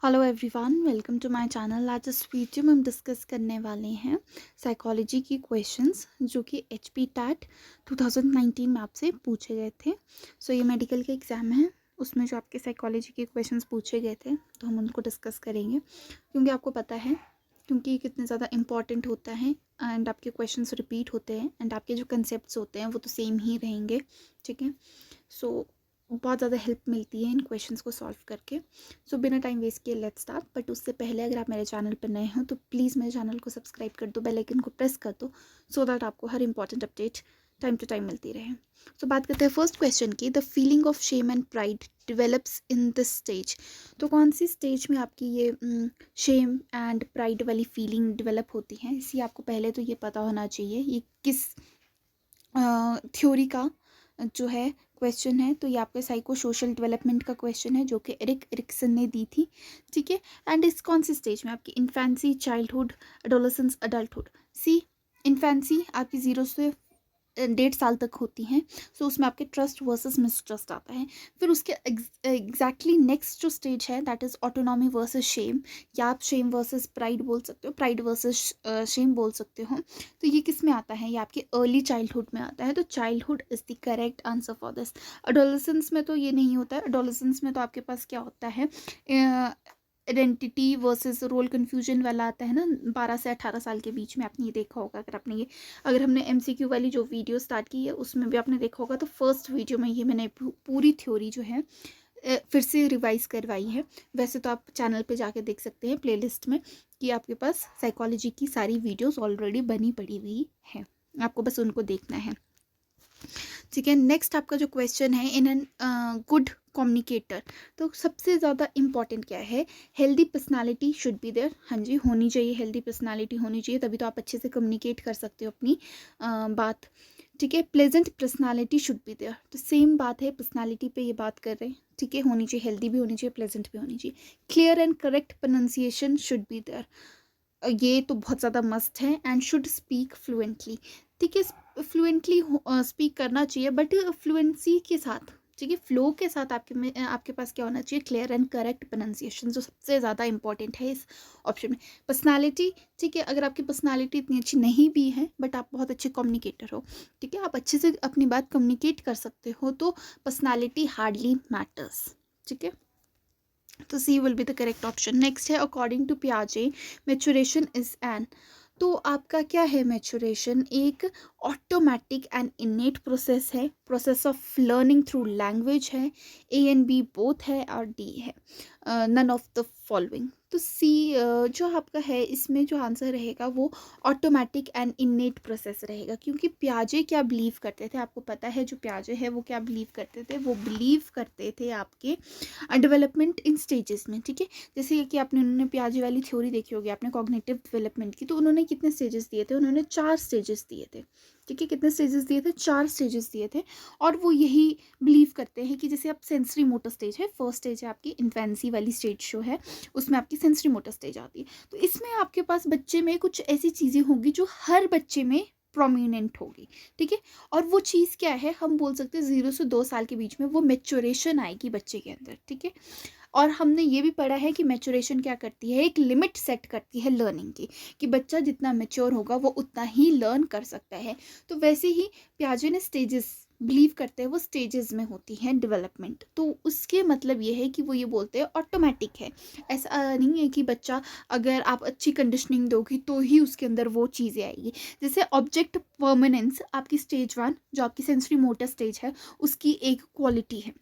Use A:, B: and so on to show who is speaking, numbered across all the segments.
A: Hello everyone, welcome to my channel. आज इस video में हम डिस्कस करने वाले हैं साइकोलॉजी की क्वेश्चंस जो कि एचपी टैट 2019 में आपसे पूछे गए थे। ये मेडिकल के एग्ज़ाम है, उसमें जो आपके साइकोलॉजी के क्वेश्चंस पूछे गए थे तो हम उनको डिस्कस करेंगे, क्योंकि आपको पता है क्योंकि ये कितने ज़्यादा इंपॉर्टेंट होता है एंड आपके क्वेश्चंस रिपीट होते हैं एंड आपके जो कंसेप्ट होते हैं वो तो सेम ही रहेंगे। ठीक है, सो बहुत ज़्यादा हेल्प मिलती है इन क्वेश्चंस को सॉल्व करके। बिना टाइम वेस्ट किए लेट्स स्टार्ट। बट उससे पहले अगर आप मेरे चैनल पर नए हो तो प्लीज़ मेरे चैनल को सब्सक्राइब कर दो, बेल आइकन को प्रेस कर दो सो दैट आपको हर important update time to time मिलती रहे। बात करते हैं फर्स्ट क्वेश्चन की। The feeling of shame and pride develops in this stage. तो कौन सी स्टेज में आपकी ये शेम एंड प्राइड वाली फीलिंग डेवलप होती है, इसी आपको पहले तो ये पता होना चाहिए ये किस थ्योरी का जो है क्वेश्चन है। तो ये आपके साइको सोशल डेवलपमेंट का क्वेश्चन है जो कि एरिक एरिक्सन ने दी थी। ठीक है, एंड इस कौन सी स्टेज में आपकी इन्फेंसी, चाइल्डहुड, एडोलेसेंस, अडल्टहुड। सी इन्फेंसी आपकी 0 से 1.5 साल तक होती हैं। उसमें आपके ट्रस्ट वर्सेस मिसट्रस्ट आता है। फिर उसके एग्जैक्टली नेक्स्ट जो स्टेज है that is autonomy versus shame, या आप शेम वर्सेस प्राइड बोल सकते हो, प्राइड वर्सेस शेम बोल सकते हो। तो ये किस में आता है, ये आपके अर्ली चाइल्डहुड में आता है। तो childhood is the correct answer for this. Adolescence में तो ये नहीं होता है। एडोलेसेंस में तो आपके पास क्या होता है, आइडेंटिटी वर्सेस रोल कन्फ्यूजन वाला आता है ना, 12 से 18 साल के बीच में। आपने ये देखा होगा, अगर हमने एमसीक्यू वाली जो वीडियो स्टार्ट की है उसमें भी आपने देखा होगा। तो फर्स्ट वीडियो में ये मैंने पूरी थ्योरी जो है फिर से रिवाइज करवाई है। वैसे तो आप चैनल पे जाके देख सकते हैं प्लेलिस्ट में कि आपके पास साइकोलॉजी की सारी वीडियोस ऑलरेडी बनी पड़ी हुई है, आपको बस उनको देखना है। ठीक है, नेक्स्ट आपका जो क्वेश्चन है, इन एन गुड कम्युनिकेटर। तो सबसे ज़्यादा इम्पॉर्टेंट क्या है, healthy personality should be there. हाँ जी, होनी चाहिए, हेल्दी पर्सनालिटी होनी चाहिए, तभी तो आप अच्छे से कम्युनिकेट कर सकते हो अपनी बात। ठीक है, pleasant personality should be there. तो सेम बात है, पर्सनालिटी पे ये बात कर रहे हैं। ठीक है, होनी चाहिए, हेल्दी भी होनी चाहिए, प्लेजेंट भी होनी चाहिए। Clear and correct pronunciation should be there, ये तो बहुत ज़्यादा मस्ट है। And should speak fluently. ठीक है, फ्लुएंटली स्पीक करना चाहिए, बट फ्लुएंसी के साथ, ठीक है, फ्लो के साथ आपके पास क्या होना चाहिए, क्लियर एंड करेक्ट प्रोनाउंसिएशन, जो सबसे ज़्यादा इंपॉर्टेंट है इस ऑप्शन में। पर्सनालिटी, ठीक है, अगर आपकी पर्सनालिटी इतनी अच्छी नहीं भी है बट आप बहुत अच्छे कम्युनिकेटर हो, ठीक है, आप अच्छे से अपनी बात कम्युनिकेट कर सकते हो, तो पर्सनालिटी हार्डली मैटर्स। ठीक है, तो C will be the correct option. Next है, अकॉर्डिंग टू पियाजे मैच्योरेशन इज एन। तो आपका क्या है मैच्योरेशन, एक ऑटोमेटिक एंड इनेट प्रोसेस है, process of learning through language है, ए एंड बी बोथ है, और डी है नन ऑफ द फॉलोइंग। तो सी जो आपका है इसमें जो आंसर रहेगा वो ऑटोमेटिक एंड इनेट प्रोसेस रहेगा, क्योंकि पियाजे क्या बिलीव करते थे, आपको पता है जो पियाजे है वो क्या बिलीव करते थे, वो बिलीव करते थे आपके डेवलपमेंट इन स्टेजेस में। ठीक है, जैसे कि उन्होंने पियाजे वाली थ्योरी देखी होगी आपने कॉग्निटिव डेवलपमेंट की, तो उन्होंने कितने स्टेजेस दिए थे, उन्होंने 4 स्टेजेस दिए थे। ठीक है, कितने स्टेजेस दिए थे, 4 स्टेजेस दिए थे। और वो यही बिलीव करते हैं कि जैसे आप सेंसरी मोटर स्टेज है, फर्स्ट स्टेज है आपकी इन्फेंसी वाली स्टेज जो है, उसमें आपकी सेंसरी मोटर स्टेज आती है। तो इसमें आपके पास बच्चे में कुछ ऐसी चीज़ें होंगी जो हर बच्चे में प्रोमिनेंट होगी। ठीक है, और वो चीज़ क्या है, हम बोल सकते हैं 0 से 2 साल के बीच में वो मेच्योरेशन आएगी बच्चे के अंदर। ठीक है, और हमने ये भी पढ़ा है कि मैच्योरेशन क्या करती है, एक लिमिट सेट करती है लर्निंग की, कि बच्चा जितना मैच्योर होगा वो उतना ही लर्न कर सकता है। तो वैसे ही पियाजे ने स्टेजेस बिलीव करते हैं, वो स्टेजेस में होती हैं डेवलपमेंट। तो उसके मतलब ये है कि वो ये बोलते हैं ऑटोमेटिक है, ऐसा नहीं है कि बच्चा अगर आप अच्छी कंडीशनिंग दोगी तो ही उसके अंदर वो चीज़ें आएगी। जैसे ऑब्जेक्ट परमानेंस आपकी स्टेज 1 जो आपकी सेंसरी मोटर स्टेज है उसकी एक क्वालिटी है।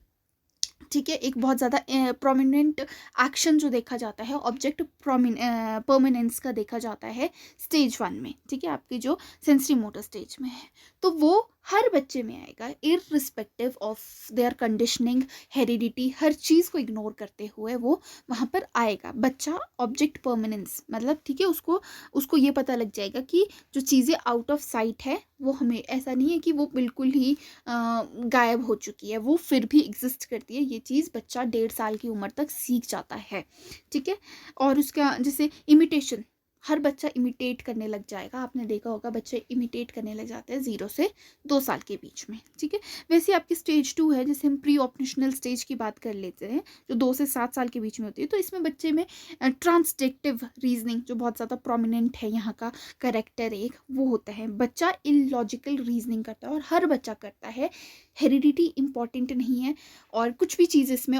A: ठीक है, एक बहुत ज़्यादा प्रोमिनेंट एक्शन जो देखा जाता है ऑब्जेक्ट परमानेंस का देखा जाता है स्टेज 1 में। ठीक है, आपकी जो सेंसरी मोटर स्टेज में है, तो वो हर बच्चे में आएगा irrespective of their conditioning, heredity, हर चीज़ को इग्नोर करते हुए वो वहाँ पर आएगा बच्चा। ऑब्जेक्ट परमानेंस मतलब, ठीक है, उसको ये पता लग जाएगा कि जो चीज़ें आउट ऑफ साइट है वो हमें, ऐसा नहीं है कि वो बिल्कुल ही गायब हो चुकी है, वो फिर भी एग्जिस्ट करती है। ये चीज़ बच्चा 1.5 साल की उम्र तक सीख जाता है। ठीक है, और उसका जैसे इमिटेशन, हर बच्चा इमिटेट करने लग जाएगा। आपने देखा होगा बच्चे इमिटेट करने लग जाते हैं 0 से 2 साल के बीच में, ठीक है। वैसे आपकी स्टेज 2 है, जैसे हम प्री ऑपरेशनल स्टेज की बात कर लेते हैं, जो 2 से 7 साल के बीच में होती है। तो इसमें बच्चे में ट्रांसडेक्टिव रीजनिंग जो बहुत ज़्यादा प्रोमिनेंट है, यहाँ का करेक्टर एक वो होता है। बच्चा इलॉजिकल रीजनिंग करता है और हर बच्चा करता है। हेरिडिटी इंपॉर्टेंट नहीं है और कुछ भी चीज़ इसमें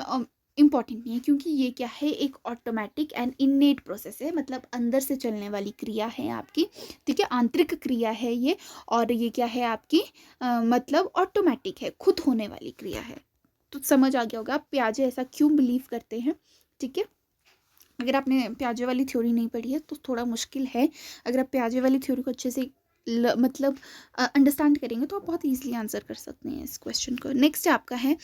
A: इम्पॉर्टेंट नहीं है, क्योंकि ये क्या है, एक ऑटोमेटिक एंड इन्नेट प्रोसेस है, मतलब अंदर से चलने वाली क्रिया है आपकी, ठीक है, आंतरिक क्रिया है ये। और ये क्या है आपकी मतलब ऑटोमेटिक है, खुद होने वाली क्रिया है। तो समझ आ गया होगा आप पियाजे ऐसा क्यों बिलीव करते हैं, ठीक है। अगर आपने पियाजे वाली थ्योरी नहीं पढ़ी है तो थोड़ा मुश्किल है। अगर आप पियाजे वाली थ्योरी को अच्छे से मतलब अंडरस्टैंड करेंगे तो आप बहुत ईजिली आंसर कर सकते हैं इस क्वेश्चन को। नेक्स्ट आपका है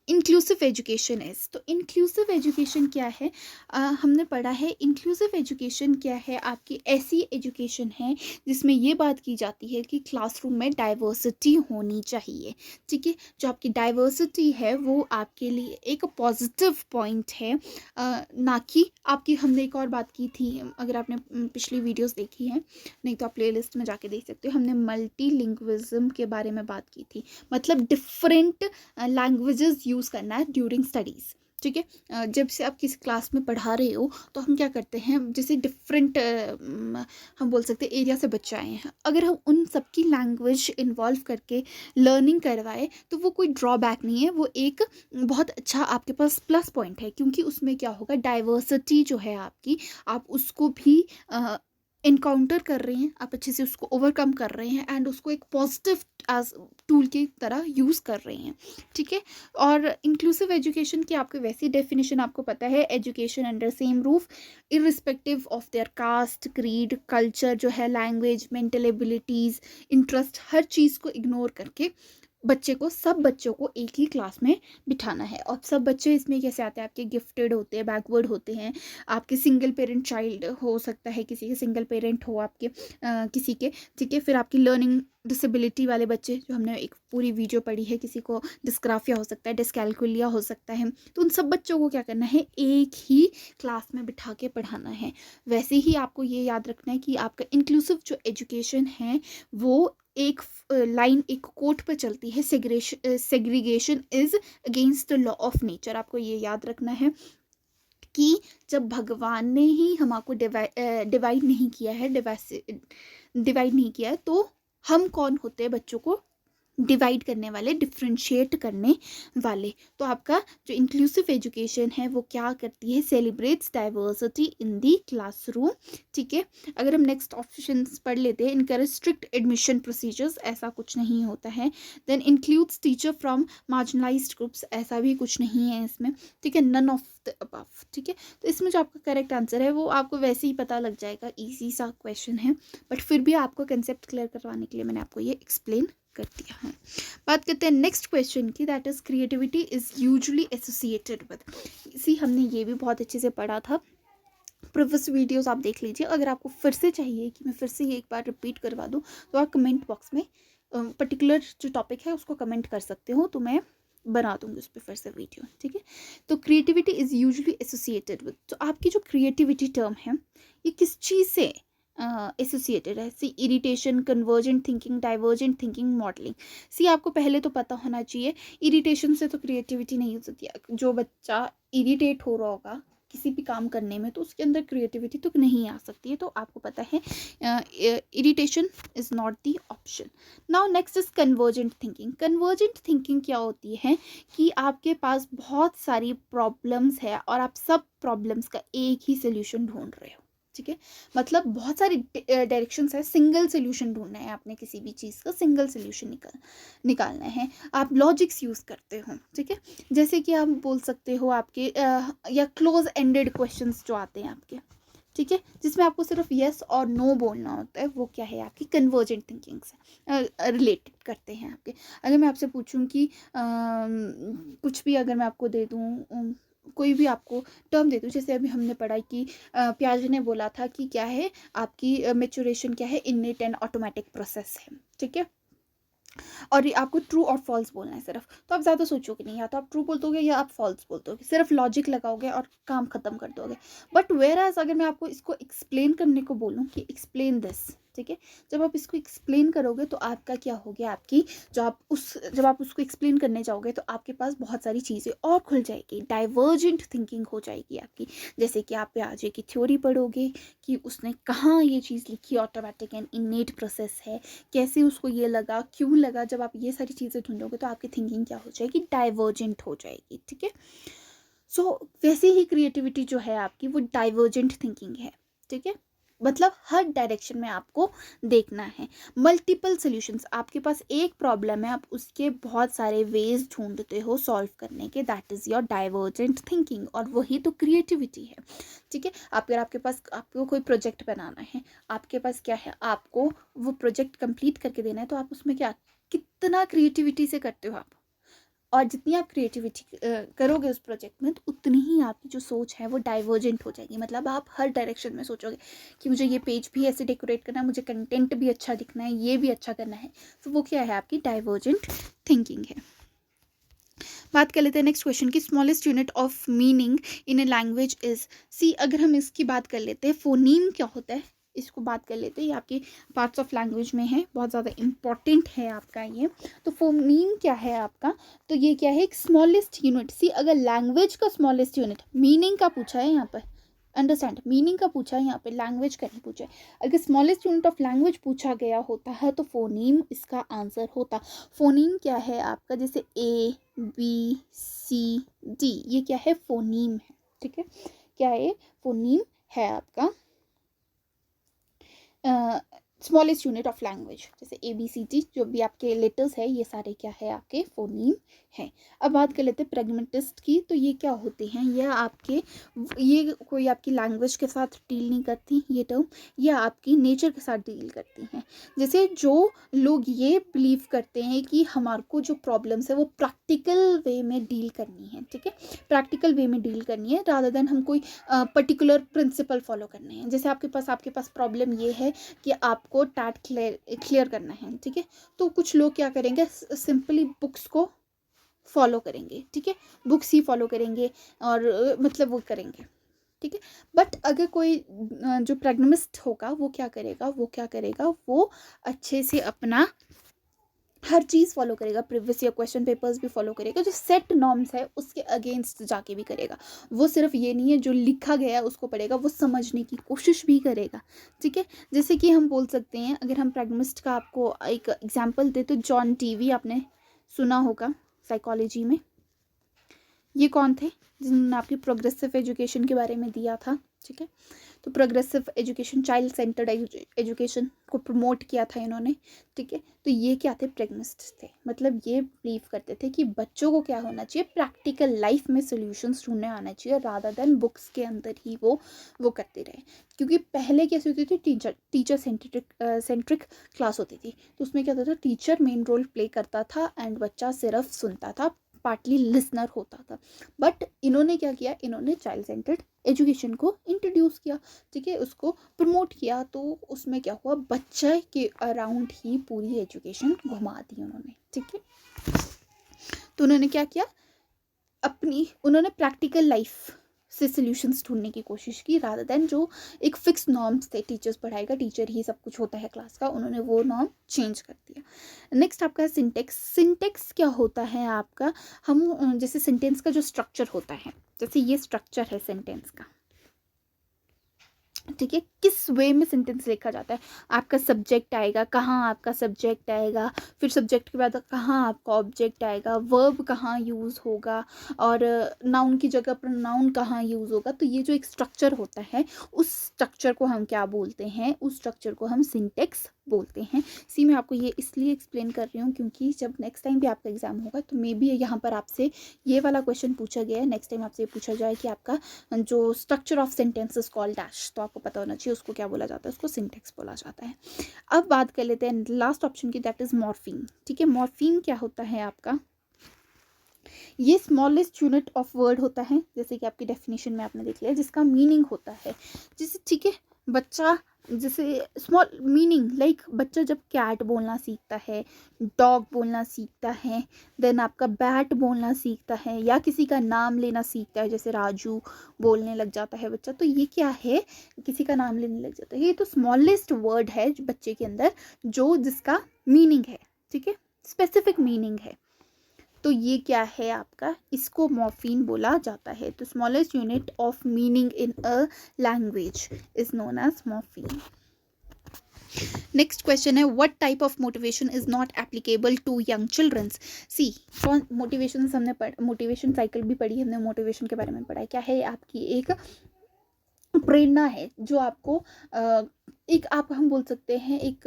A: इंक्लूसिव एजुकेशन इज। तो इंक्लूसिव एजुकेशन क्या है, हमने पढ़ा है इंक्लूसिव एजुकेशन क्या है, आपकी ऐसी एजुकेशन है जिसमें ये बात की जाती है कि क्लासरूम में डाइवर्सिटी होनी चाहिए, ठीक है। जो आपकी डाइवर्सिटी है वो आपके लिए एक पॉजिटिव पॉइंट है, ना कि आपकी, हमने एक और बात की थी, अगर आपने पिछली वीडियोस देखी हैं, नहीं तो आप प्लेलिस्ट में जाके देख सकते हो, हमने मल्टीलिंग्विज्म के बारे में बात की थी। मतलब डिफरेंट लैंग्वेजेस यूज़ करना है ड्यूरिंग स्टडीज़, ठीक है। जब से आप किसी क्लास में पढ़ा रहे हो तो हम क्या करते हैं, जैसे डिफरेंट हम बोल सकते हैं एरिया से बच्चे आए हैं, अगर हम उन सबकी लैंग्वेज इन्वॉल्व करके लर्निंग करवाए तो वो कोई ड्रॉबैक नहीं है, वो एक बहुत अच्छा आपके पास प्लस पॉइंट है, क्योंकि उसमें क्या होगा, डाइवर्सिटी जो है आपकी, आप उसको भी इनकाउंटर कर रहे हैं, आप अच्छे से उसको ओवरकम कर रहे हैं एंड उसको एक पॉजिटिव एज टूल की तरह यूज़ कर रहे हैं, ठीक है। और इंक्लूसिव एजुकेशन की आपको वैसी डेफिनेशन आपको पता है, education under same roof irrespective of their caste, creed, culture जो है, लैंग्वेज, मेंटल एबिलिटीज़, इंटरेस्ट, हर चीज़ को इग्नोर करके बच्चे को, सब बच्चों को एक ही क्लास में बिठाना है। और सब बच्चे इसमें कैसे आते हैं, आपके गिफ्टेड होते हैं, बैकवर्ड होते हैं, आपके सिंगल पेरेंट चाइल्ड हो सकता है, किसी के सिंगल पेरेंट हो आपके किसी के, ठीक है। फिर आपकी लर्निंग डिसेबिलिटी वाले बच्चे, जो हमने एक पूरी वीडियो पढ़ी है, किसी को डिस्ग्राफिया हो सकता है, डिस्कैल्कुलिया हो सकता है, तो उन सब बच्चों को क्या करना है, एक ही क्लास में बिठा के पढ़ाना है। वैसे ही आपको ये याद रखना है कि आपका इंक्लूसिव जो एजुकेशन है वो एक लाइन, एक कोट पे चलती है, segregation is against the law of nature. आपको ये याद रखना है कि जब भगवान ने ही हमको डिवाइड नहीं किया है, डिवाइड नहीं किया है, तो हम कौन होते हैं बच्चों को डिवाइड करने वाले, डिफ्रेंशिएट करने वाले। तो आपका जो इंक्लूसिव एजुकेशन है वो क्या करती है, celebrates diversity in the classroom, ठीक है। अगर हम नेक्स्ट ऑप्शंस पढ़ लेते हैं, इनकरेज स्ट्रिक्ट एडमिशन प्रोसीजर्स, ऐसा कुछ नहीं होता है। Then includes teacher from marginalised groups, ऐसा भी कुछ नहीं है इसमें, ठीक है। नन ऑफ द अबव, ठीक है। तो इसमें जो आपका करेक्ट आंसर है वो आपको वैसे ही पता लग जाएगा, ईजी सा क्वेश्चन है, बट फिर भी आपको कंसेप्ट क्लियर करवाने के लिए मैंने आपको ये एक्सप्लेन कर दिया है। बात करते हैं नेक्स्ट क्वेश्चन की, that is creativity is usually associated with. इसी हमने ये भी बहुत अच्छे से पढ़ा था, प्रीवियस वीडियोस आप देख लीजिए। अगर आपको फिर से चाहिए कि मैं फिर से ये एक बार रिपीट करवा दूँ तो आप कमेंट बॉक्स में पर्टिकुलर जो टॉपिक है उसको कमेंट कर सकते हो, तो मैं बना दूंगी उस पर फिर से वीडियो, ठीक है। तो creativity is usually associated with, तो आपकी जो क्रिएटिविटी टर्म है ये किस चीज़ से एसोसिएटेड है, see irritation, convergent thinking, divergent thinking, modelling. See आपको पहले तो पता होना चाहिए, इरिटेशन से तो क्रिएटिविटी नहीं हो सकती। जो बच्चा इरिटेट हो रहा होगा किसी भी काम करने में तो उसके अंदर क्रिएटिविटी तो नहीं आ सकती है, तो आपको पता है irritation is not the option. Now next is convergent thinking. Convergent thinking क्या होती है कि आपके पास बहुत सारी प्रॉब्लम्स है और आप सब प्रॉब्लम्स का एक ही सोल्यूशन ढूंढ रहे हो, ठीक है। मतलब बहुत सारी डायरेक्शंस है, सिंगल सोल्यूशन ढूंढना है आपने, किसी भी चीज़ का सिंगल सोल्यूशन निकालना है। आप लॉजिक्स यूज़ करते हो, ठीक है। जैसे कि आप बोल सकते हो आपके या क्लोज एंडेड क्वेश्चंस जो आते हैं आपके, ठीक है, जिसमें आपको सिर्फ यस और नो बोलना होता है, वो क्या है, आपकी कन्वर्जेंट थिंकिंग से रिलेटेड करते हैं आपके। अगर मैं आपसे पूछूं कि कुछ भी अगर मैं आपको दे दूं, कोई भी आपको टर्म दे दूँ, जैसे अभी हमने पढ़ा कि पियाजे ने बोला था कि क्या है आपकी मेचुरेशन क्या है, इननेट एंड ऑटोमेटिक प्रोसेस है, ठीक है। और ये आपको ट्रू और फॉल्स बोलना है सिर्फ, तो आप ज़्यादा सोचोगे नहीं, या तो आप ट्रू बोल दोगे या आप फॉल्स बोल दोगे, सिर्फ लॉजिक लगाओगे और काम ख़त्म कर दोगे। बट वेयर एज अगर मैं आपको इसको एक्सप्लेन करने को बोलूँ कि एक्सप्लेन दिस, ठीक है, जब आप इसको एक्सप्लेन करोगे तो आपका क्या हो गया, आपकी जब आप उसको एक्सप्लेन करने जाओगे तो आपके पास बहुत सारी चीज़ें और खुल जाएगी, डाइवर्जेंट थिंकिंग हो जाएगी आपकी। जैसे कि आप पियाजे की थ्योरी पढ़ोगे कि उसने कहाँ ये चीज़ लिखी, ऑटोमेटिक एंड इनेट प्रोसेस है, कैसे उसको ये लगा, क्यों लगा। जब आप ये सारी चीज़ें ढूंढोगे तो आपकी थिंकिंग क्या हो जाएगी, डाइवर्जेंट हो जाएगी, ठीक है। सो वैसे ही क्रिएटिविटी जो है आपकी वो डाइवर्जेंट थिंकिंग है, ठीक है। मतलब हर डायरेक्शन में आपको देखना है, मल्टीपल सॉल्यूशंस। आपके पास एक प्रॉब्लम है, आप उसके बहुत सारे वेज ढूंढते हो सॉल्व करने के, that is your divergent thinking, और वही तो क्रिएटिविटी है, ठीक है। अगर आपके पास, आपको कोई प्रोजेक्ट बनाना है, आपके पास क्या है, आपको वो प्रोजेक्ट कंप्लीट करके देना है, तो आप उसमें क्या, कितना क्रिएटिविटी से करते हो आप, और जितनी आप क्रिएटिविटी करोगे उस प्रोजेक्ट में, तो उतनी ही आपकी जो सोच है वो डाइवर्जेंट हो जाएगी। मतलब आप हर डायरेक्शन में सोचोगे कि मुझे ये पेज भी ऐसे डेकोरेट करना है, मुझे कंटेंट भी अच्छा दिखना है, ये भी अच्छा करना है। तो वो क्या है, आपकी डाइवर्जेंट थिंकिंग है। बात कर लेते हैं नेक्स्ट क्वेश्चन की, smallest unit of meaning in a language is. See, अगर हम इसकी बात कर लेते हैं, फोनीम क्या होता है, इसको बात कर लेते हैं। ये आपके पार्ट्स ऑफ लैंग्वेज में है, बहुत ज़्यादा इंपॉर्टेंट है आपका ये। तो फोनीम क्या है आपका, तो ये क्या है, एक स्मॉलेस्ट यूनिट। सी, अगर लैंग्वेज का स्मॉलेस्ट यूनिट, मीनिंग का पूछा है यहाँ पर, अंडरस्टैंड, मीनिंग का पूछा है यहाँ पे, लैंग्वेज का नहीं पूछा है। अगर स्मॉलेस्ट यूनिट ऑफ लैंग्वेज पूछा गया होता है तो फोनीम इसका आंसर होता। फोनीम क्या है आपका, जैसे ए बी सी डी, ये क्या है, फोनीम है, ठीक है। क्या है, फोनीम है आपका स्मॉलेस्ट यूनिट ऑफ लैंग्वेज। जैसे ए बी सी डी जो भी आपके लेटर्स है, ये सारे क्या है, आपके फोनीम है। अब बात कर लेते हैं प्रैग्मेटिस्ट की, तो ये क्या होते हैं, ये कोई आपकी लैंग्वेज के साथ डील नहीं करती ये टर्म, ये आपकी नेचर के साथ डील करती हैं। जैसे जो लोग ये बिलीव करते हैं कि हमारे को जो प्रॉब्लम्स है वो प्रैक्टिकल वे में डील करनी है, ठीक है, प्रैक्टिकल वे में डील करनी है, रादर देन हम कोई पर्टिकुलर प्रिंसिपल फॉलो करने हैं। जैसे आपके पास प्रॉब्लम ये है कि आपको टैट क्लियर करना है, ठीक है, तो कुछ लोग क्या करेंगे, सिंपली बुक्स को फॉलो करेंगे, ठीक है, बुक्स ही फॉलो करेंगे और मतलब वो करेंगे, ठीक है। बट अगर कोई जो प्रैग्मेटिस्ट होगा वो क्या करेगा, वो अच्छे से अपना हर चीज़ फॉलो करेगा, प्रीवियस ईयर क्वेश्चन पेपर्स भी फॉलो करेगा, जो सेट नॉर्म्स है उसके अगेंस्ट जाके भी करेगा। वो सिर्फ ये नहीं है जो लिखा गया है उसको पढ़ेगा, वो समझने की कोशिश भी करेगा, ठीक है। जैसे कि हम बोल सकते हैं, अगर हम प्रैग्मेटिस्ट का आपको एक एग्जांपल दे, तो जॉन टीवी आपने सुना होगा साइकोलॉजी में। ये कौन थे, जिन्होंने आपकी प्रोग्रेसिव एजुकेशन के बारे में दिया था, ठीक है। तो progressive education, child centred education को प्रमोट किया था इन्होंने, ठीक है। तो ये क्या थे, प्रेग्निस्ट थे। मतलब ये बिलीव करते थे कि बच्चों को क्या होना चाहिए, प्रैक्टिकल लाइफ में सॉल्यूशंस ढूंढने आना चाहिए, रादर देन बुक्स के अंदर ही वो करते रहे। क्योंकि पहले कैसे होती थी, टीचर सेंट्रिक क्लास होती थी, तो उसमें क्या होता था, टीचर मेन रोल प्ले करता था एंड बच्चा सिर्फ सुनता था, पार्टली लिसनर होता था। बट इन्होंने क्या किया, इन्होंने चाइल्ड सेंटर्ड एजुकेशन को इंट्रोड्यूस किया, ठीक है, उसको प्रमोट किया। तो उसमें क्या हुआ, बच्चे के अराउंड ही पूरी एजुकेशन घुमा दी उन्होंने, ठीक है। तो उन्होंने क्या किया, उन्होंने प्रैक्टिकल लाइफ से सॉल्यूशंस ढूंढने की कोशिश की, रादर देन जो एक फिक्स नॉर्म्स थे, टीचर्स पढ़ाएगा, टीचर ही सब कुछ होता है क्लास का, उन्होंने वो नॉर्म चेंज कर दिया। नेक्स्ट आपका सिंटेक्स। सिंटेक्स क्या होता है आपका, हम जैसे सेंटेंस का जो स्ट्रक्चर होता है, जैसे ये स्ट्रक्चर है सेंटेंस का, ठीक है, किस वे में सेंटेंस लिखा जाता है, आपका सब्जेक्ट आएगा, कहाँ आपका सब्जेक्ट आएगा, फिर सब्जेक्ट के बाद कहाँ आपका ऑब्जेक्ट आएगा, वर्ब कहाँ यूज़ होगा, और नाउन की जगह पर नाउन कहाँ यूज़ होगा। तो ये जो एक स्ट्रक्चर होता है, उस स्ट्रक्चर को हम क्या बोलते हैं, उस स्ट्रक्चर को हम सिंटेक्स बोलते हैं। सी, मैं आपको ये इसलिए एक्सप्लेन कर रही हूँ क्योंकि जब नेक्स्ट टाइम भी आपका एग्जाम होगा तो मे बी यहाँ पर आपसे ये वाला क्वेश्चन पूछा गया है, नेक्स्ट टाइम आपसे ये पूछा जाए कि आपका जो structure of sentences called dash, तो आपको पता होना चाहिए उसको क्या बोला जाता है, उसको सिंटेक्स बोला जाता है। अब बात कर लेते हैं लास्ट ऑप्शन की, दैट इज मॉर्फीम, ठीक है। मॉर्फीम क्या होता है आपका, ये स्मॉलेस्ट यूनिट ऑफ वर्ड होता है, जैसे कि आपकी डेफिनेशन में आपने देख लिया, जिसका मीनिंग होता है, जैसे, ठीक है, बच्चा जैसे स्मॉल मीनिंग लाइक बच्चा जब कैट बोलना सीखता है, डॉग बोलना सीखता है, देन आपका बैट बोलना सीखता है या किसी का नाम लेना सीखता है, जैसे राजू बोलने लग जाता है बच्चा, तो ये क्या है, किसी का नाम लेने लग जाता है। ये तो स्मॉलेस्ट वर्ड है जो बच्चे के अंदर, जो जिसका मीनिंग है, ठीक है, स्पेसिफिक मीनिंग है। तो ये क्या है आपका, इसको मॉर्फीम बोला जाता है। तो smallest unit of meaning in a language is known as morpheme. Next question है, what type of motivation is not applicable to young childrens. See, कौन मोटिवेशन हमने मोटिवेशन साइकिल भी पढ़ी, हमने मोटिवेशन के बारे में पढ़ा है। क्या है, आपकी एक प्रेरणा है जो आपको एक आप हम बोल सकते हैं एक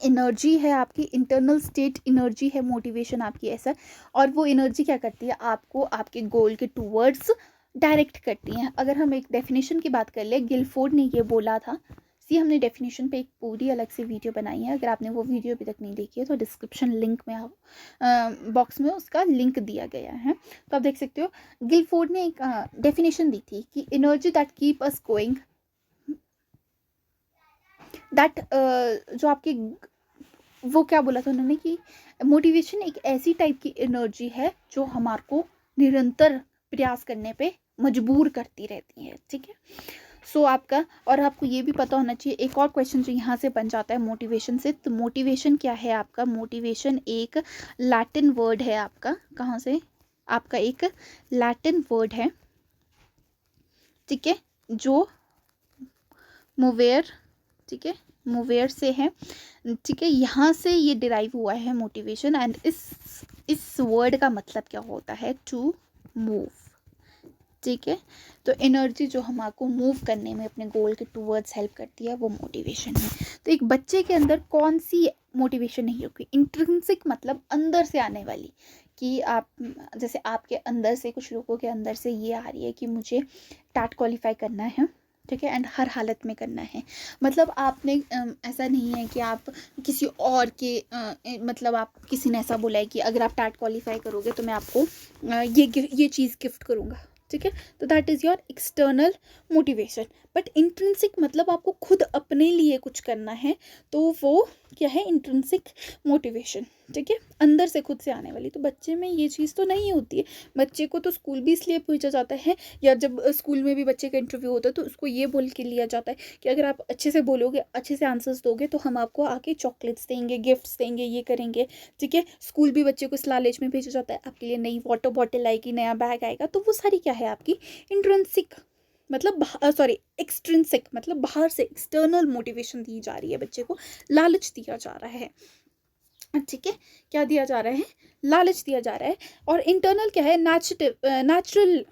A: एनर्जी है, आपकी इंटरनल स्टेट एनर्जी है मोटिवेशन आपकी, ऐसा। और वो एनर्जी क्या करती है, आपको आपके गोल के टूवर्ड्स डायरेक्ट करती हैं। अगर हम एक डेफिनेशन की बात कर ले, गिलफोर्ड ने ये बोला था, सी हमने डेफिनेशन पे एक पूरी अलग से वीडियो बनाई है, अगर आपने वो वीडियो अभी तक नहीं देखी है तो डिस्क्रिप्शन लिंक में आप बॉक्स में उसका लिंक दिया गया है, तो आप देख सकते हो। गिलफोर्ड ने एक डेफिनेशन दी थी कि energy that keep us going, that जो आपके, वो क्या बोला था उन्होंने कि मोटिवेशन एक ऐसी टाइप की एनर्जी है जो हमारे को निरंतर प्रयास करने पे मजबूर करती रहती है, ठीक है। सो आपका, और आपको ये भी पता होना चाहिए, एक और क्वेश्चन जो यहाँ से बन जाता है मोटिवेशन से, तो मोटिवेशन क्या है आपका, मोटिवेशन एक लैटिन वर्ड है आपका, कहाँ से, आपका एक लैटिन वर्ड है, ठीक है, जो मूवेयर, ठीक है, मूवेयर से है, ठीक है, यहाँ से ये डिराइव हुआ है मोटिवेशन। एंड इस वर्ड का मतलब क्या होता है, टू मूव, ठीक है। तो एनर्जी जो हमको मूव करने में अपने गोल के टूवर्ड्स हेल्प करती है, वो मोटिवेशन है। तो एक बच्चे के अंदर कौन सी मोटिवेशन नहीं होगी, इंट्रिंसिक मतलब अंदर से आने वाली, कि आप जैसे आपके अंदर से, कुछ लोगों के अंदर से ये आ रही है कि मुझे टैट क्वालिफाई करना है, ठीक है, एंड हर हालत में करना है। मतलब आपने ऐसा नहीं है कि आप किसी और के मतलब आप किसी ने ऐसा बोला है कि अगर आप टैट क्वालिफाई करोगे तो मैं आपको ये चीज़ गिफ्ट करूँगा, ठीक है। तो that is your external motivation. But intrinsic मतलब आपको खुद अपने लिए कुछ करना है, तो वो क्या है, इंट्रिंसिक मोटिवेशन, ठीक है, अंदर से खुद से आने वाली। तो बच्चे में ये चीज़ तो नहीं होती है। बच्चे को तो स्कूल भी इसलिए भेजा जाता है, या जब स्कूल में भी बच्चे का इंटरव्यू होता है तो उसको ये बोल के लिया जाता है कि अगर आप अच्छे से बोलोगे, अच्छे से आंसर्स दोगे, तो हम आपको आके चॉकलेट्स देंगे, गिफ्ट्स देंगे, ये करेंगे, ठीक है। स्कूल भी बच्चे को इस लालच में भेजा जाता है, आपके लिए नई वाटर बॉटल आएगी, नया बैग आएगा। तो वो सारी क्या है आपकी इंट्रिंसिक मतलब सॉरी एक्सट्रिंसिक मतलब बाहर से एक्सटर्नल मोटिवेशन दी जा रही है, बच्चे को लालच दिया जा रहा है, ठीक है। क्या दिया जा रहा है, लालच दिया जा रहा है। और इंटरनल क्या है, नेचुरल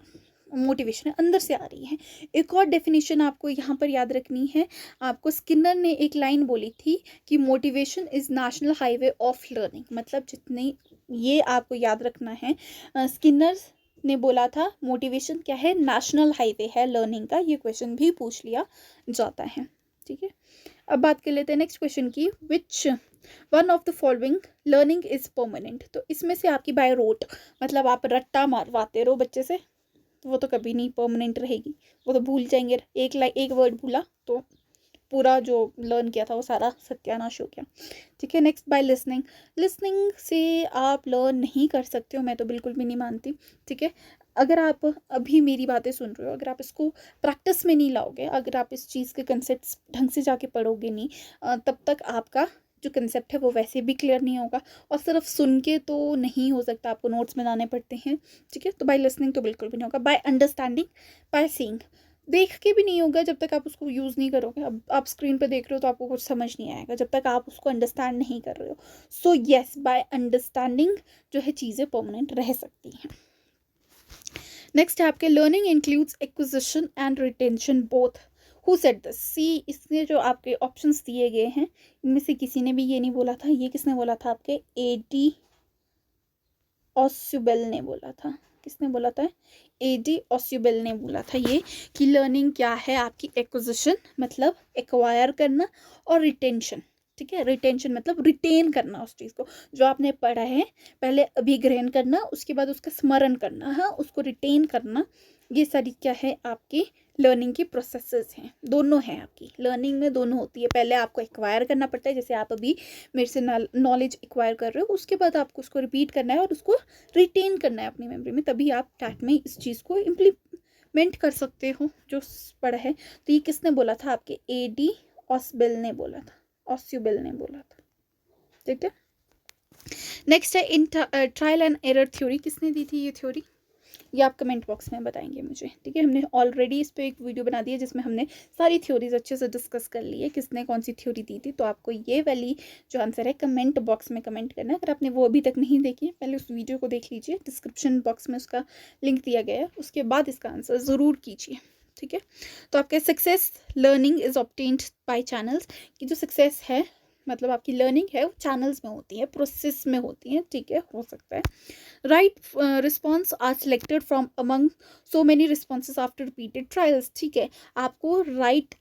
A: मोटिवेशन है, अंदर से आ रही है। एक और डेफिनेशन आपको यहाँ पर याद रखनी है, आपको स्किनर ने एक लाइन बोली थी कि motivation is national highway of learning, मतलब जितने, ये आपको याद रखना है, स्किनर ने बोला था मोटिवेशन क्या है, नेशनल हाईवे है लर्निंग का, ये क्वेश्चन भी पूछ लिया जाता है, ठीक है। अब बात कर लेते हैं नेक्स्ट क्वेश्चन की, विच one of the following learning is permanent. तो इसमें से आपकी बाय रोट मतलब आप रट्टा मारवाते रहो बच्चे से, वो तो कभी नहीं परमानेंट रहेगी, वो तो भूल जाएंगे। एक वर्ड भूला तो पूरा जो लर्न किया था वो सारा सत्यानाश हो गया, ठीक है। Next, by listening. लिसनिंग से आप लर्न नहीं कर सकते हो, मैं तो बिल्कुल भी नहीं मानती, ठीक है। अगर आप अभी मेरी बातें सुन रहे हो, अगर आप इसको प्रैक्टिस में नहीं लाओगे, अगर आप इस चीज़ के कंसेप्ट ढंग से जाके पढ़ोगे नहीं, तब तक आपका जो कंसेप्ट है वो वैसे भी क्लियर नहीं होगा। और सिर्फ सुन के तो नहीं हो सकता, आपको नोट्स बनाने पड़ते हैं, ठीक है। तो बाय लिसनिंग तो बिल्कुल भी नहीं होगा। बाय अंडरस्टैंडिंग, बाय सीइंग, देख के भी नहीं होगा जब तक आप उसको यूज़ नहीं करोगे। अब आप स्क्रीन पर देख रहे हो तो आपको कुछ समझ नहीं आएगा जब तक आप उसको अंडरस्टैंड नहीं कर रहे हो। सो येस, बाय अंडरस्टैंडिंग जो है चीज़ें परमानेंट रह सकती हैं। नेक्स्ट है आपके, learning includes acquisition and retention both. Who said this. See, इसने जो आपके ऑप्शंस दिए गए हैं इनमें से किसी ने भी ये नहीं बोला था, ये किसने बोला था, आपके एडी ऑस्यूबेल ने बोला था। किसने बोला था, एडी ऑस्यूबेल ने बोला था ये, कि लर्निंग क्या है आपकी, एक्विजिशन मतलब एक्वायर करना, और रिटेंशन, ठीक है। रिटेंशन मतलब रिटेन करना उस चीज़ को जो आपने पढ़ा है, पहले अभिग्रहण करना, उसके बाद उसका स्मरण करना, हाँ, उसको रिटेन करना, ये सारी क्या है आपकी लर्निंग की प्रोसेसेस हैं, दोनों हैं आपकी लर्निंग में, दोनों होती है। पहले आपको एक्वायर करना पड़ता है, जैसे आप अभी मेरे से नॉलेज एक्वायर कर रहे हो, उसके बाद आपको उसको रिपीट करना है और उसको रिटेन करना है अपनी मेमोरी में, तभी आप टैट में इस चीज़ को इम्प्लीमेंट कर सकते हो जो पढ़ा है। तो ये किसने बोला था? आपके A.D. ऑस्बिल ने बोला था, ऑस्यूबिल ने बोला था, ठीक है। नेक्स्ट है in trial and error theory, किसने दी थी ये थ्योरी? ये आप कमेंट बॉक्स में बताएंगे मुझे, ठीक है। हमने ऑलरेडी इस पर एक वीडियो बना दी है जिसमें हमने सारी थ्योरीज अच्छे से डिस्कस कर ली है, किसने कौन सी थ्योरी दी थी। तो आपको ये वाली जो आंसर है कमेंट बॉक्स में कमेंट करना है। अगर आपने वो अभी तक नहीं देखी है, पहले उस वीडियो को देख लीजिए, डिस्क्रिप्शन बॉक्स में उसका लिंक दिया गया है, उसके बाद इसका आंसर ज़रूर कीजिए, ठीक है। तो आपके success learning is obtained by channels, की जो सक्सेस है मतलब आपकी लर्निंग है वो चैनल्स में होती है, प्रोसेस में होती है, ठीक है, हो सकता है। Right response are selected from among so many responses after repeated trials, ठीक है। आपको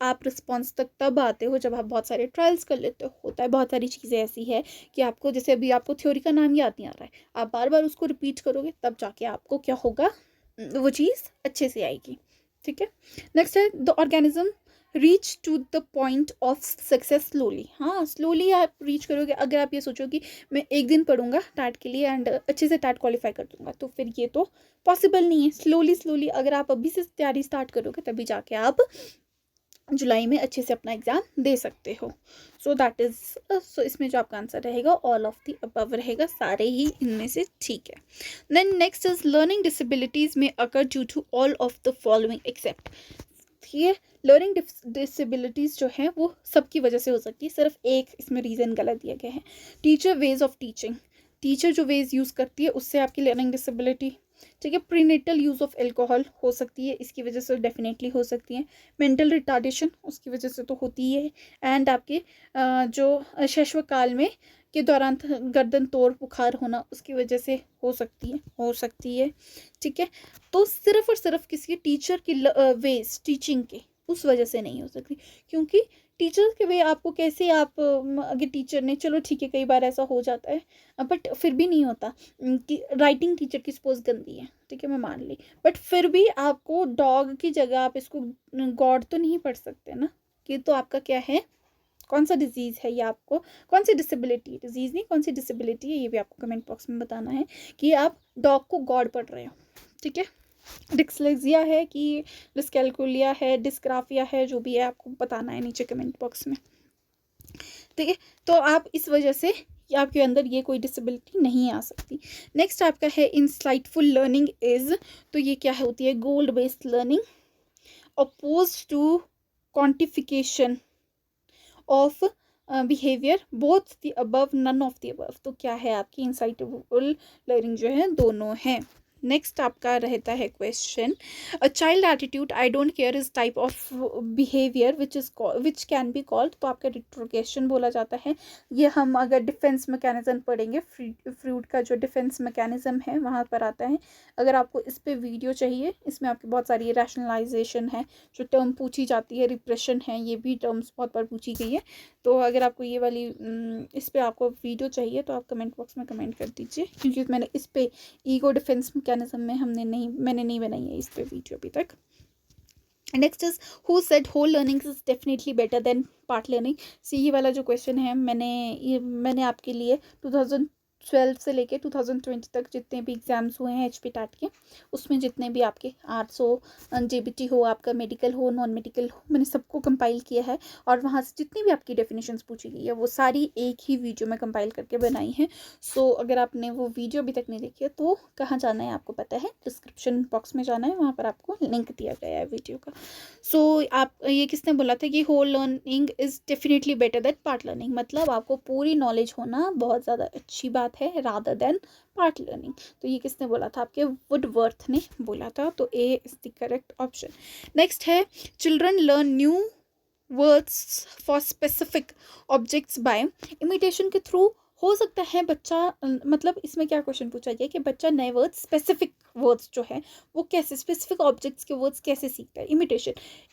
A: आप रिस्पॉन्स तक तब आते हो जब आप बहुत सारे ट्रायल्स कर लेते हो। होता है बहुत सारी चीज़ें ऐसी है कि आपको, जैसे अभी आपको थ्योरी का नाम याद नहीं आ रहा है, आप बार बार उसको रिपीट करोगे तब जाके आपको क्या होगा, वो चीज़ अच्छे से आएगी, ठीक है। नेक्स्ट है the organism reach to the point of success slowly, हाँ स्लोली आप रीच करोगे। अगर आप ये सोचो कि मैं एक दिन पढ़ूंगा टैट के लिए एंड अच्छे से टैट क्वालिफाई कर दूंगा, तो फिर ये तो पॉसिबल नहीं है। स्लोली स्लोली अगर आप अभी से तैयारी स्टार्ट करोगे तभी जाके आप जुलाई में अच्छे से अपना एग्जाम दे सकते हो। सो दैट इज, सो इसमें जो आपका आंसर रहेगा ऑल ऑफ द अबव रहेगा, सारे ही इनमें से ठीक है। Then next is learning disabilities में occur due to all of the following except, ये लर्निंग डिसेबिलिटीज़ जो है वो सबकी वजह से हो सकती है, सिर्फ एक इसमें रीज़न गलत दिया गया है। Teacher ways of teaching, teacher जो वेज यूज़ करती है उससे आपकी लर्निंग डिसेबिलिटी, ठीक है। प्रीनेटल यूज़ ऑफ एल्कोहल हो सकती है, इसकी वजह से डेफिनेटली हो सकती है। मेंटल रिटार्डेशन उसकी वजह से तो होती है। एंड आपके जो शैशव काल में के दौरान गर्दन तोड़ बुखार होना उसकी वजह से हो सकती है, ठीक है। तो सिर्फ और सिर्फ किसी टीचर की वेज टीचिंग के उस वजह से नहीं हो सकती, क्योंकि टीचर के वे आपको कैसे आप अगर टीचर ने, चलो ठीक है कई बार ऐसा हो जाता है बट फिर भी नहीं होता कि राइटिंग टीचर की सपोज गंदी है, ठीक है मैं मान ली, बट फिर भी आपको डॉग की जगह आप इसको गॉड तो नहीं पढ़ सकते ना, कि तो आपका क्या है, कौन सा डिजीज़ है, ये आपको कौन सी डिसेबिलिटी, डिजीज़ नहीं कौन सी डिसेबिलिटी है, ये भी आपको कमेंट बॉक्स में बताना है कि आप डॉग को गॉड पढ़ रहे हो, ठीक है। डिस्लेक्सिया है कि डिस्कैलकुलिया है, डिस्ग्राफिया है, जो भी है आपको बताना है नीचे कमेंट बॉक्स में, ठीक है। तो आप इस वजह से आपके अंदर ये कोई डिसेबिलिटी नहीं आ सकती। नेक्स्ट आपका है इंसाइटफुल लर्निंग इज, तो ये क्या है होती है, goal based learning oppose to quantification of behaviour both the above none of the above, तो क्या है आपकी इंसाइटफुल लर्निंग जो है दोनों है। नेक्स्ट आपका रहता है question, a child attitude I don't care is type of behaviour which can be called, तो आपका रिट्रोगेशन बोला जाता है। ये हम अगर डिफेंस मैकेनिज्म पढ़ेंगे, फ्रूट का जो डिफेंस मैकेनिज्म है वहाँ पर आता है। अगर आपको इस पे वीडियो चाहिए, इसमें आपकी बहुत सारी रैशनलाइजेशन है, जो टर्म पूछी जाती है, रिप्रेशन है, ये भी टर्म्स बहुत बार पूछी गई है। तो अगर आपको ये वाली इस पे आपको वीडियो चाहिए तो आप कमेंट बॉक्स में कमेंट कर दीजिए, क्योंकि मैंने इस पे ईगो डिफेंस मैकेनिज्म में मैंने नहीं बनाई है इस पे वीडियो अभी तक। Next is who said whole learning is definitely better than part learning, see ये वाला जो क्वेश्चन है मैंने आपके लिए 2012 से लेके 2020 तक जितने भी एग्जाम्स हुए हैं HP टैट के, उसमें जितने भी आपके आर्ट्स हो, JBT हो, आपका मेडिकल हो, नॉन मेडिकल हो, मैंने सबको कंपाइल किया है और वहाँ से जितनी भी आपकी डेफिनेशंस पूछी गई है वो सारी एक ही वीडियो में कंपाइल करके बनाई है। सो अगर आपने वो वीडियो अभी तक नहीं देखी है तो कहाँ जाना है आपको पता है, डिस्क्रिप्शन बॉक्स में जाना है, वहाँ पर आपको लिंक दिया गया है वीडियो का। सो आप ये किसने बोला था कि whole learning is definitely better than part learning, मतलब आपको पूरी नॉलेज होना बहुत ज़्यादा अच्छी बात है रादर देन पार्ट लर्निंग। तो ये किसने बोला था, आपके वुडवर्थ ने बोला था, तो A is the correct option. Next है children learn new words for specific objects by imitation के थ्रू, हो सकता है बच्चा मतलब इसमें क्या क्वेश्चन पूछा गया कि बच्चा नए वर्ड्स, स्पेसिफिक वर्ड्स जो है वो कैसे, स्पेसिफिक ऑब्जेक्ट्स के वर्ड्स कैसे सीखता है।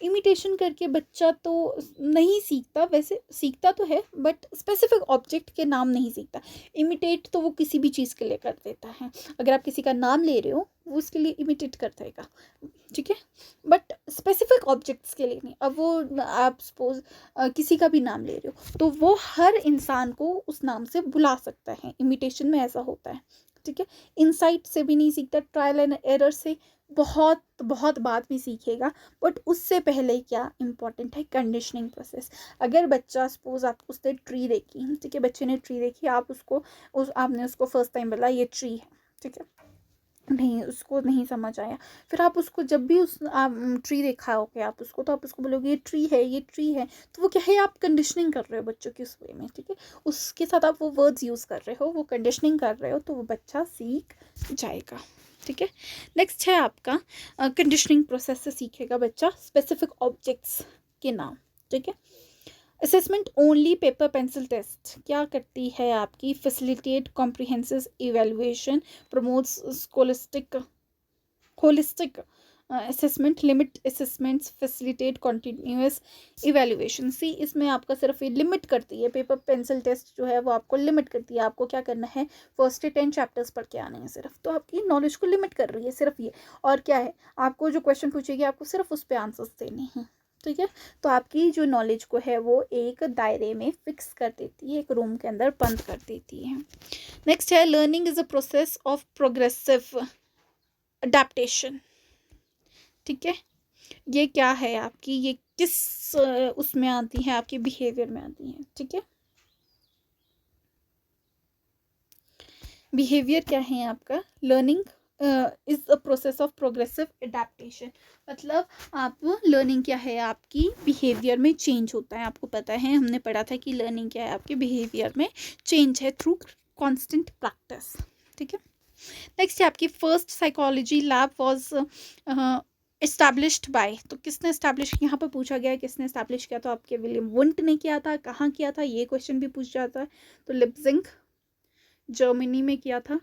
A: इमिटेशन करके बच्चा तो नहीं सीखता, वैसे सीखता तो है बट स्पेसिफिक ऑब्जेक्ट के नाम नहीं सीखता। इमिटेट तो वो किसी भी चीज़ के लिए कर देता है, अगर आप किसी का नाम ले रहे हो वो उसके लिए इमिटेट कर देगा, ठीक है, बट स्पेसिफिक ऑब्जेक्ट्स के लिए नहीं। अब वो आप सपोज किसी का भी नाम ले रहे हो तो वो हर इंसान को उस नाम से बुला सकता है, इमिटेशन में ऐसा होता है। ठीक है, इनसाइट से भी नहीं सीखता, ट्रायल एंड एरर से बहुत बहुत बाद में सीखेगा, बट उससे पहले क्या इंपॉर्टेंट है, कंडीशनिंग प्रोसेस। अगर बच्चा सपोज आप उसने ट्री देखी, ठीक है, बच्चे ने ट्री देखी, आप उसको आपने उसको फर्स्ट टाइम बोला ये ट्री है, ठीक है, नहीं उसको नहीं समझ आया, फिर आप उसको जब भी उस आप ट्री देखा होगे आप उसको, तो आप उसको बोलोगे ये ट्री है, ये ट्री है, तो वो क्या है, आप कंडीशनिंग कर रहे हो बच्चों की उस वे में। ठीक है, उसके साथ आप वो वर्ड्स यूज़ कर रहे हो, वो कंडीशनिंग कर रहे हो, तो वो बच्चा सीख जाएगा। ठीक है, नेक्स्ट है आपका कंडीशनिंग प्रोसेस से सीखेगा बच्चा स्पेसिफिक ऑब्जेक्ट्स के नाम। ठीक है, assessment only paper pencil test क्या करती है आपकी, facilitate comprehensive evaluation, promotes holistic assessment, limit assessments, facilitate continuous evaluation. See इसमें आपका सिर्फ ये लिमिट करती है, पेपर पेंसिल टेस्ट जो है वो आपको लिमिट करती है, आपको क्या करना है, फर्स्ट 10 चैप्टर्स पढ़ के आने हैं सिर्फ, तो आपकी नॉलेज को लिमिट कर रही है सिर्फ ये। और क्या है, आपको जो क्वेश्चन पूछेगी आपको सिर्फ उस पर आंसर्स देने हैं। ठीक है, तो आपकी जो नॉलेज को है वो एक दायरे में फिक्स कर देती है, एक रूम के अंदर बंद कर देती है। नेक्स्ट है learning is a process of progressive adaptation. ठीक है, ये क्या है आपकी, ये किस उसमें आती है, आपके बिहेवियर में आती है। ठीक है, बिहेवियर क्या है आपका, learning is a process of progressive adaptation, मतलब आप लर्निंग क्या है आपकी बिहेवियर में चेंज होता है। आपको पता है हमने पढ़ा था कि लर्निंग क्या है आपके बिहेवियर में चेंज है थ्रू कॉन्स्टेंट प्रैक्टिस। ठीक है, नेक्स्ट है आपकी first psychology lab was established bye, तो किसने एस्टैब्लिश, यहाँ पर पूछा गया है किसने एस्टैब्लिश किया, तो आपके विलियम वुंट ने किया था। कहाँ किया था, ये क्वेश्चन भी पूछ जाता है, तो लिप्जिंग जर्मनी में किया था।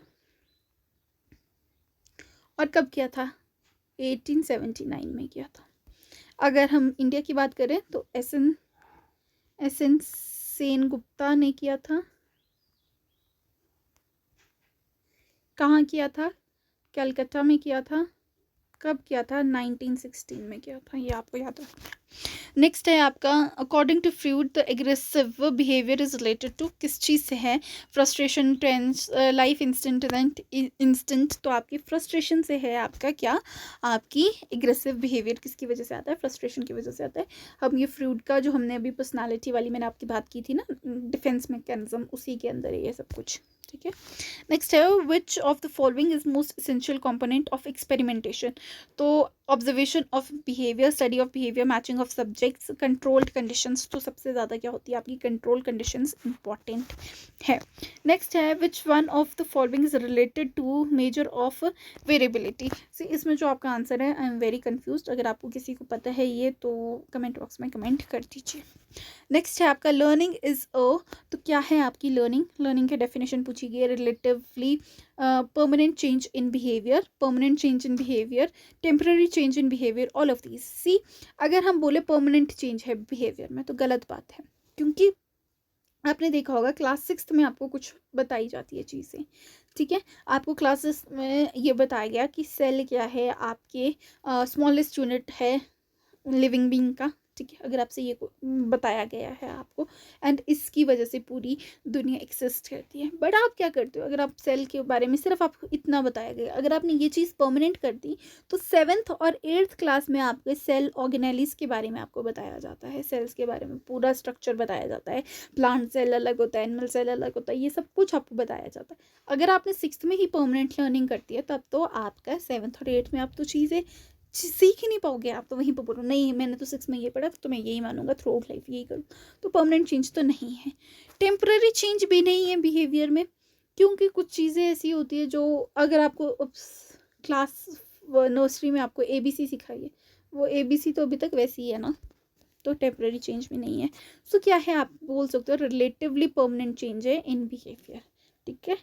A: और कब किया था, 1879 में किया था। अगर हम इंडिया की बात करें तो एस एन सेन गुप्ता ने किया था। कहाँ किया था, कलकत्ता में किया था। कब किया था, 1916 में किया था, ये आपको याद रखना है। नेक्स्ट है आपका according to Freud the aggressive behaviour is related to, किस चीज़ से है, फ्रस्ट्रेशन, टेंस, लाइफ इंस्टेंट, तो आपकी फ्रस्ट्रेशन से है आपका क्या, आपकी एग्रेसिव बिहेवियर किसकी वजह से आता है, फ्रस्ट्रेशन की वजह से आता है। हम ये फ्रूट का जो हमने अभी पर्सनालिटी वाली मैंने आपकी बात की थी ना, डिफेंस मैकेनिज्म, उसी के अंदर है ये सब कुछ। ठीक है, नेक्स्ट है which of the following is most essential component of experimentation, तो observation of behaviour, study of behaviour, matching of subjects, controlled conditions, तो सबसे ज़्यादा क्या होती है आपकी कंट्रोल कंडीशंस इंपॉर्टेंट है। नेक्स्ट है which one of the following is related to measure of variability. See इसमें जो आपका आंसर है, आई एम वेरी कंफ्यूज्ड, अगर आपको किसी को पता है ये तो कमेंट बॉक्स में कमेंट कर दीजिए। नेक्स्ट है आपका लर्निंग इज तो क्या है आपकी लर्निंग, लर्निंग की डेफिनेशन पूछी गई है, relatively permanent change in behavior, permanent change in behavior, temporary change in behavior, all of these। see अगर हम बोले permanent change है behavior में तो गलत बात है, क्योंकि आपने देखा होगा क्लास 6 में आपको कुछ बताई जाती है चीज़ें। ठीक है, आपको क्लासेस में ये बताया गया कि सेल क्या है, आपके स्मॉलेस्ट यूनिट है लिविंग बीइंग का। ठीक है, अगर आपसे ये बताया गया है आपको, एंड इसकी वजह से पूरी दुनिया एक्सिस्ट करती है, बट आप क्या करते हो, अगर आप सेल के बारे में सिर्फ आपको इतना बताया गया, अगर आपने ये चीज़ परमानेंट कर दी तो 7th और 8th क्लास में आपके सेल ऑर्गेनेलिस के बारे में आपको बताया जाता है, सेल्स के बारे में पूरा स्ट्रक्चर बताया जाता है, प्लांट सेल अलग होता है, एनिमल सेल अलग होता है, ये सब कुछ आपको बताया जाता है। अगर आपने 6th में ही परमानेंट लर्निंग करती है तब तो आपका 7th और 8th में आप तो चीज़ें सीख ही नहीं पाओगे, आप तो वहीं पर बोलो नहीं मैंने तो 6 में ये पढ़ा तो मैं यही मानूंगा, थ्रू आउट लाइफ यही करूँ, तो परमानेंट चेंज तो नहीं है। टेम्पररी चेंज भी नहीं है बिहेवियर में, क्योंकि कुछ चीज़ें ऐसी होती है जो अगर आपको क्लास नर्सरी में आपको ABC सिखाई है, वो ABC तो अभी तक वैसी ही है ना, तो टेम्पररी चेंज भी नहीं है। सो क्या है, आप बोल सकते हो रिलेटिवली परमानेंट चेंज है इन बिहेवियर। ठीक है,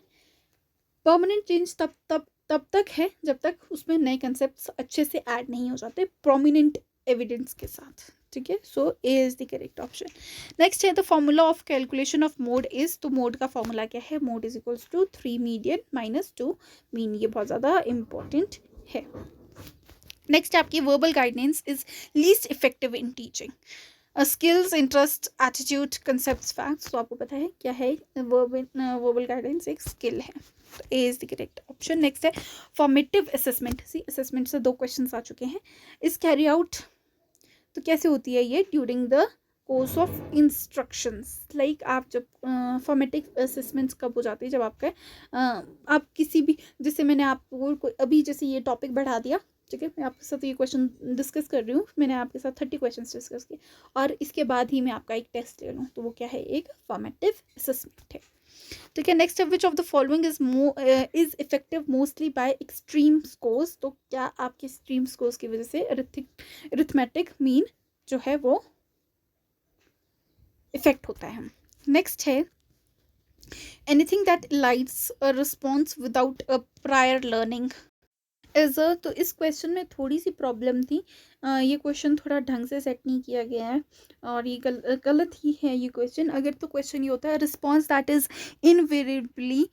A: परमानेंट चेंज तब तक है जब तक उसमें नए कंसेप्ट अच्छे से ऐड नहीं हो जाते प्रोमिनेंट एविडेंस के साथ। ठीक है, so A is the correct option. Next है the formula of calculation of mode is, तो मोड का फॉर्मूला क्या है, mode is equals to 3 median minus 2 mean, ये बहुत ज़्यादा इंपॉर्टेंट है। नेक्स्ट आपकी verbal guidance is least effective in teaching. Skills, interest, attitude, concept, facts. तो आपको पता है क्या है, वर्बल गाइडेंस एक स्किल है, तो A is the correct option. Next है फॉर्मेटिव असेसमेंट। सी असेसमेंट से 2 क्वेश्चन आ चुके हैं। इस कैरी आउट, तो कैसे होती है ये, during the course of instructions. Like आप जब फॉर्मेटिव असेसमेंट्स कब हो जाती है, जब आपका आप किसी भी, जैसे मैंने आपको अभी जैसे ये टॉपिक बढ़ा दिया, ठीक है, मैं आपके साथ ये क्वेश्चन डिस्कस कर रही हूँ, मैंने आपके साथ 30 क्वेश्चन डिस्कस किए और इसके बाद ही मैं आपका एक टेस्ट ले लूँ, तो वो क्या है, एक फॉर्मेटिव असेसमेंट है, ठीक है। नेक्स्ट है which of the following is effective mostly bye extreme scores. तो क्या आपके एक्सट्रीम स्कोर्स की वजह से अरिथमेटिक मीन जो है वो इफेक्ट होता है। नेक्स्ट है anything that elites a response without a prior learning is a. तो इस क्वेश्चन में थोड़ी सी प्रॉब्लम थी, ये क्वेश्चन थोड़ा ढंग से सेट नहीं किया गया है और ये गलत ही है ये क्वेश्चन। अगर तो क्वेश्चन ये होता है response that is invariably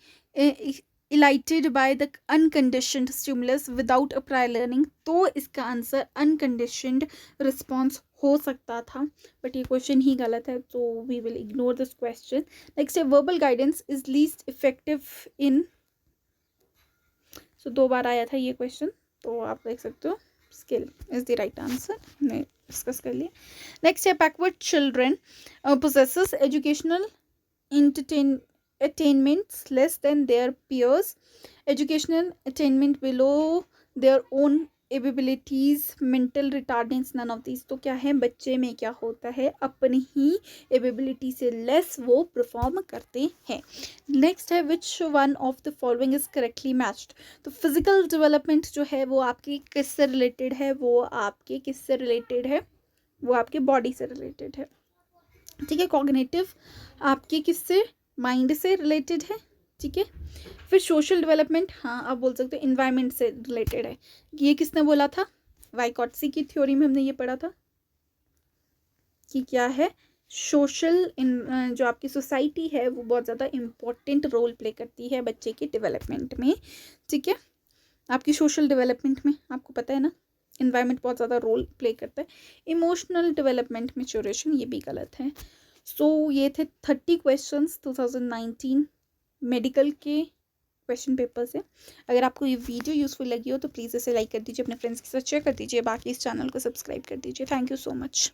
A: elicited by the unconditioned stimulus without a prior learning, तो इसका आंसर अनकंडीशनड रिस्पॉन्स हो सकता था, बट ये क्वेश्चन ही गलत है, तो we will ignore this question. Next है verbal guidance is least effective in. So 2 बार आया था ये क्वेश्चन, तो आप देख सकते हो skill is the right answer, हमने डिस्कस कर लिया। नेक्स्ट है backward children possesses educational attainments less than their peers, educational attainment below their own abilities, mental retardance, none of this. तो क्या है, बच्चे में क्या होता है, अपनी ही एबिलिटी से लेस वो परफॉर्म करते हैं। नेक्स्ट है which one of the following is correctly matched. तो फिजिकल डेवलपमेंट जो है वो आपकी किससे रिलेटेड है, वो आपके किससे रिलेटेड है, वो आपके बॉडी से रिलेटेड है, ठीक है। कॉग्निटिव आपके किससे, माइंड से रिलेटेड है, ठीक है। फिर सोशल डेवलपमेंट, हाँ आप बोल सकते हो इन्वायरमेंट से रिलेटेड है। ये किसने बोला था, वाइकोट्सी की थ्योरी में हमने ये पढ़ा था कि क्या है, सोशल जो आपकी सोसाइटी है वो बहुत ज़्यादा इम्पोर्टेंट रोल प्ले करती है बच्चे के डेवलपमेंट में, ठीक है। आपकी सोशल डेवलपमेंट में आपको पता है ना, इन्वायरमेंट बहुत ज़्यादा रोल प्ले करता है। इमोशनल डेवलपमेंट मैच्योरेशन, ये भी गलत है। सो ये थे 30 क्वेश्चंस 2019 मेडिकल के क्वेश्चन पेपर से। अगर आपको ये वीडियो यूज़फुल लगी हो तो प्लीज़ इसे लाइक कर दीजिए, अपने फ्रेंड्स के साथ शेयर कर दीजिए, बाकी इस चैनल को सब्सक्राइब कर दीजिए। Thank you so much.